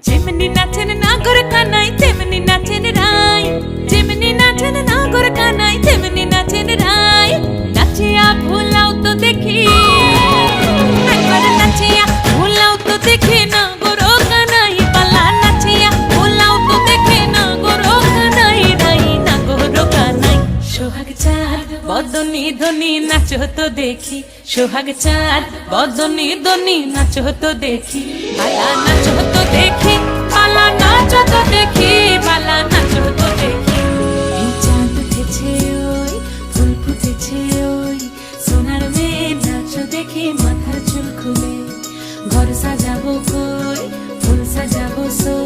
যেমনি নাচেন নাগর কানাই তেমনি নাচেন রাই, যেমনি নাচেন নাগর কানাই তেমনি নাচেন রাই। নাচিয়া ভুলাও তো দেখি, একবার নাচিয়া ভুলাও তো দেখি নাগর কানাই পালা। নাচিয়া ভুলাও তো দেখি নাগর কানাই রাই, নাগর কানাই। সোহাগ চাঁদ বদনি ধনি নাচো তো দেখি, সোহাগ চাঁদ বদনি ধনি নাচো তো দেখি। পালা নাচো তো দেখি, পালা নাচো তো দেখি, পালা নাচো তো দেখি। এই চাঁদ উঠেছে ওই, ফুল ফুটেছে ওই, সোনার মেয়ে নাচো দেখি মাথার চুল খুলে। ঘর সাজাবো কই, ফুল সাজাবো সই।